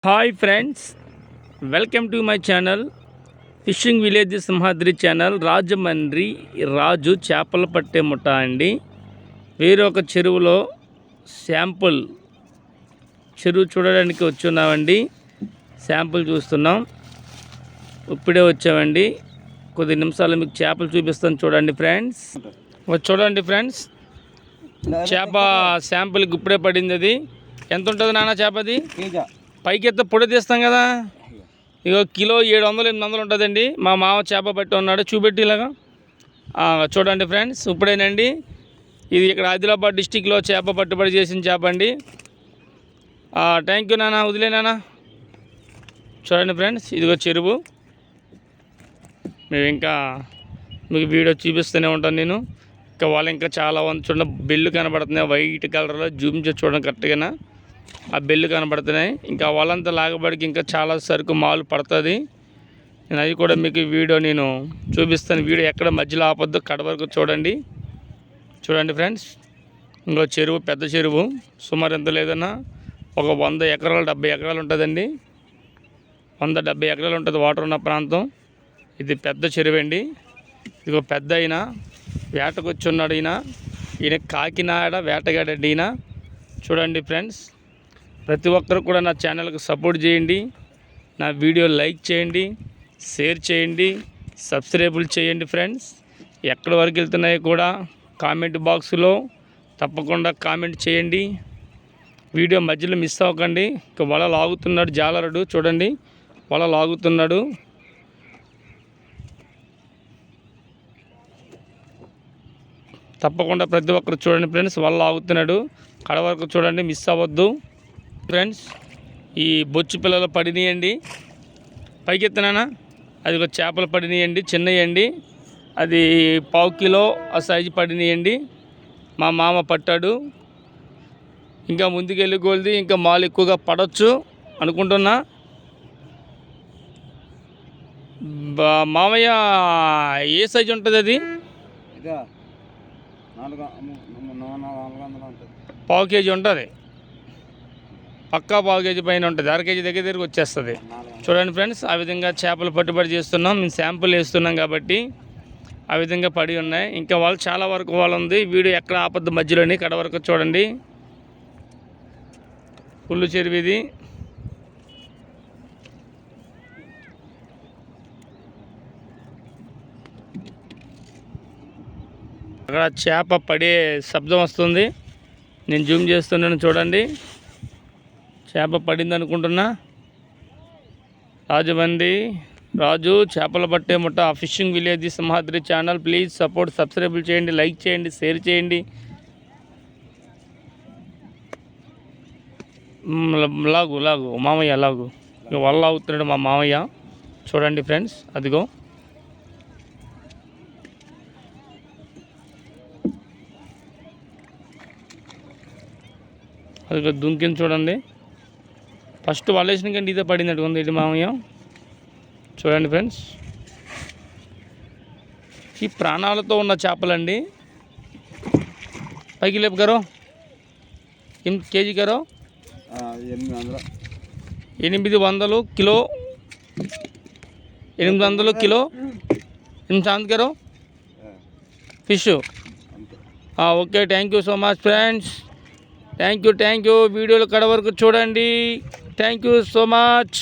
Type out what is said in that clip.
Hi friends, welcome to my channel fishing village Simhadri channel. Rajahmundry Raju చేపలు పట్టే ముఠ అండి. వేరొక చెరువులో శాంపుల్ చెరువు చూడడానికి వచ్చున్నామండి. శాంపుల్ చూస్తున్నాం. ఇప్పుడే వచ్చామండి. కొద్ది నిమిషాలు మీకు చేపలు చూపిస్తాను. చూడండి ఫ్రెండ్స్, చేప శాంపుల్కి ఇప్పుడే పడింది. అది ఎంత ఉంటుంది నాన్న చేప? అది పైకి ఎత్తే పొడి తీస్తాం కదా. ఇగో కిలో 700-800 ఉంటుందండి. మా మామ చేప పట్టి ఉన్నాడు, చూపెట్టి ఇలాగా. చూడండి ఫ్రెండ్స్, ఇప్పుడేనండి. ఇది ఇక్కడ ఆదిలాబాద్ డిస్టిక్లో చేప పట్టుబడి చేసిన చేప అండి. థ్యాంక్ యూ నాన్న, వదిలే నాన్న. చూడండి ఫ్రెండ్స్, ఇదిగో చెరువు. మేము ఇంకా మీకు వీడియో చూపిస్తూనే ఉంటాను నేను. ఇంకా వాళ్ళు ఇంకా చాలా చూడండి, బెల్లు కనబడుతున్నాయి వైట్ కలర్లో. జూమ్ చేసి చూడండి కరెక్ట్గా, ఆ బెల్లు కనబడుతున్నాయి. ఇంకా వాళ్ళంతా లాగబడికి ఇంకా చాలా సరుకు మాలు పడుతుంది. నేను అది కూడా మీకు వీడియో నేను చూపిస్తాను. వీడియో ఎక్కడ మధ్యలో ఆపొద్దు, కడ వరకు చూడండి. ఫ్రెండ్స్, ఇంకో చెరువు, పెద్ద చెరువు. సుమారు ఎంత లేదన్నా ఒక 100 ఎకరాలు 70 ఎకరాలు ఉంటుందండి. 170 ఎకరాలు ఉంటుంది వాటర్ ఉన్న ప్రాంతం. ఇది పెద్ద చెరువు అండి. ఇదిగో పెద్ద అయినా వేటకు వచ్చి ఉన్నాడు. ఈయన కాకినాడ వేటగాడండి ఈయన. చూడండి ఫ్రెండ్స్, ప్రతి ఒక్కరు కూడా నా ఛానల్కి సపోర్ట్ చేయండి. నా వీడియో లైక్ చేయండి, షేర్ చేయండి, సబ్స్క్రైబుల్ చేయండి. ఫ్రెండ్స్, ఎక్కడి వరకు వెళ్తున్నాయో కూడా కామెంట్ బాక్స్లో తప్పకుండా కామెంట్ చేయండి. వీడియో మధ్యలో మిస్ అవ్వకండి. ఇక వల లాగుతున్నాడు జాలరుడు. చూడండి, వల లాగుతున్నాడు. తప్పకుండా ప్రతి ఒక్కరు చూడండి ఫ్రెండ్స్, వల లాగుతున్నాడు. కడ వరకు చూడండి, మిస్ అవ్వద్దు. ఫ్రెండ్స్, ఈ బొచ్చు పిల్లలు పడినాయండి. పైకి ఎత్తున్నానా, అది ఒక చేపలు పడినాయండి, చిన్నయండి. అది 1/4 కిలో ఆ సైజు పడినాయండి. మా మామ పట్టాడు. ఇంకా ముందుకెళ్ళి కొలిది ఇంకా మాలు ఎక్కువగా పడవచ్చు అనుకుంటున్నా. మామయ్య, ఏ సైజు ఉంటుంది అది? 1/4 కేజీ ఉంటుంది. పక్కా 1/4 కేజీ పైన ఉంటుంది. 1/2 కేజీ దగ్గరికి వచ్చేస్తుంది. చూడండి ఫ్రెండ్స్, ఆ విధంగా చేపలు పట్టుబడి చేస్తున్నాం. మేము శాంపుల్ వేస్తున్నాం కాబట్టి ఆ విధంగా పడి ఉన్నాయి. ఇంకా వాళ్ళు చాలా వరకు వాళ్ళు ఉంది. వీడియో ఎక్కడ ఆపద్దు, మధ్యలోని కడ వరకు చూడండి. పుల్లు చెరువు ఇది. అక్కడ చేప పడే శబ్దం వస్తుంది. నేను జూమ్ చేస్తున్నాను, చూడండి. చేప పడింది అనుకుంటున్నా. రాజమండ్రి రాజు చేపలు పట్టే ముఠ fishing village Simhadri channel. Please support, subscribe చేయండి, లైక్ చేయండి, షేర్ చేయండి. లాగు మామయ్య, లాగు. వల్ల అవుతున్నాడు మా మామయ్య. చూడండి ఫ్రెండ్స్, అదిగో. అదిగో దుంకింది చూడండి. ఫస్ట్ వాళ్ళు వేసిన కంటే ఇదే పడినట్టు ఉంది ఇది మామయ్య. చూడండి ఫ్రెండ్స్, ఈ ప్రాణాలతో ఉన్న చేపలండి. పైకి లేపు గారు, కేజీ గారు 800 కిలో, 800 కిలో 800 గారు fish. Okay, thank you so much friends. Thank you. వీడియోలు కడ వరకు చూడండి. Thank you so much.